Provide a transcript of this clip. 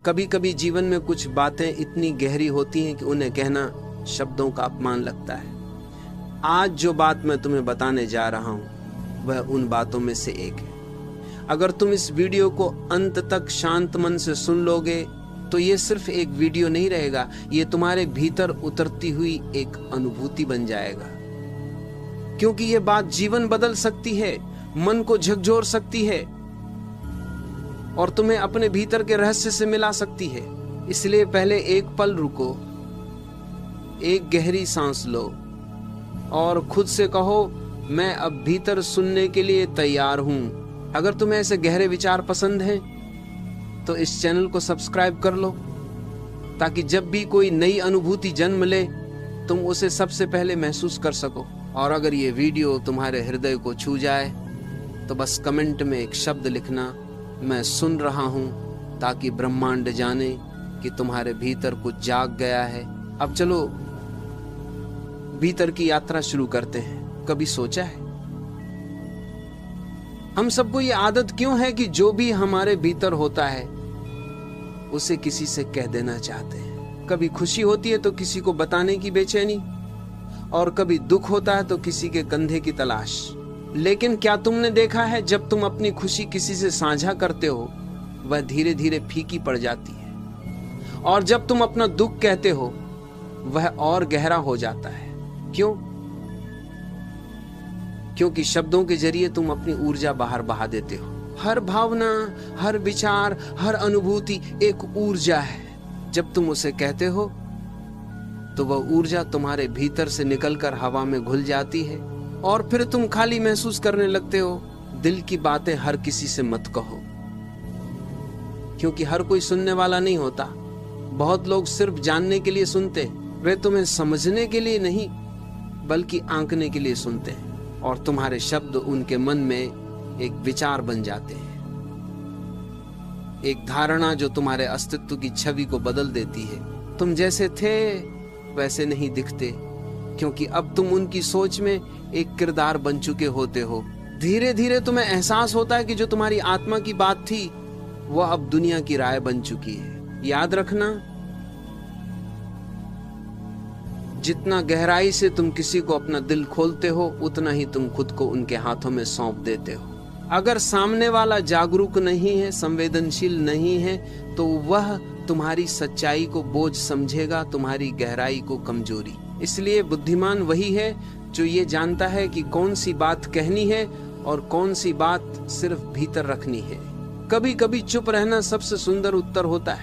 कभी कभी जीवन में कुछ बातें इतनी गहरी होती हैं कि उन्हें कहना शब्दों का अपमान लगता है। आज जो बात मैं तुम्हें बताने जा रहा हूं वह उन बातों में से एक है। अगर तुम इस वीडियो को अंत तक शांत मन से सुन लोगे तो ये सिर्फ एक वीडियो नहीं रहेगा, ये तुम्हारे भीतर उतरती हुई एक अनुभूति बन जाएगा। क्योंकि ये बात जीवन बदल सकती है, मन को झकझोर सकती है और तुम्हें अपने भीतर के रहस्य से मिला सकती है। इसलिए पहले एक पल रुको, एक गहरी सांस लो और खुद से कहो, मैं अब भीतर सुनने के लिए तैयार हूं। अगर तुम्हें ऐसे गहरे विचार पसंद हैं तो इस चैनल को सब्सक्राइब कर लो, ताकि जब भी कोई नई अनुभूति जन्म ले तुम उसे सबसे पहले महसूस कर सको। और अगर ये वीडियो तुम्हारे हृदय को छू जाए तो बस कमेंट में एक शब्द लिखना, मैं सुन रहा हूं, ताकि ब्रह्मांड जाने कि तुम्हारे भीतर कुछ जाग गया है। अब चलो भीतर की यात्रा शुरू करते हैं। कभी सोचा है हम सबको ये आदत क्यों है कि जो भी हमारे भीतर होता है उसे किसी से कह देना चाहते हैं। कभी खुशी होती है तो किसी को बताने की बेचैनी, और कभी दुख होता है तो किसी के कंधे की तलाश। लेकिन क्या तुमने देखा है, जब तुम अपनी खुशी किसी से साझा करते हो वह धीरे धीरे फीकी पड़ जाती है, और जब तुम अपना दुख कहते हो वह और गहरा हो जाता है। क्यों? क्योंकि शब्दों के जरिए तुम अपनी ऊर्जा बाहर बहा देते हो। हर भावना, हर विचार, हर अनुभूति एक ऊर्जा है। जब तुम उसे कहते हो तो वह ऊर्जा तुम्हारे भीतर से निकलकर हवा में घुल जाती है और फिर तुम खाली महसूस करने लगते हो। दिल की बातें हर किसी से मत कहो, क्योंकि हर कोई सुनने वाला नहीं होता। बहुत लोग सिर्फ जानने के लिए सुनते, वे तुम्हें समझने के लिए नहीं बल्कि आंकने के लिए सुनते हैं, और तुम्हारे शब्द उनके मन में एक विचार बन जाते हैं, एक धारणा जो तुम्हारे अस्तित्व की छवि को बदल देती है। तुम जैसे थे वैसे नहीं दिखते, क्योंकि अब तुम उनकी सोच में एक किरदार बन चुके होते हो। धीरे धीरे तुम्हें एहसास होता है कि जो तुम्हारी आत्मा की बात थी वह अब दुनिया की राय बन चुकी है। याद रखना, जितना गहराई से तुम किसी को अपना दिल खोलते हो उतना ही तुम खुद को उनके हाथों में सौंप देते हो। अगर सामने वाला जागरूक नहीं है, संवेदनशील नहीं है, तो वह तुम्हारी सच्चाई को बोझ समझेगा, तुम्हारी गहराई को कमजोरी। इसलिए बुद्धिमान वही है जो ये जानता है कि कौन सी बात कहनी है और कौन सी बात सिर्फ भीतर रखनी है। कभी कभी चुप रहना सबसे सुंदर उत्तर होता है।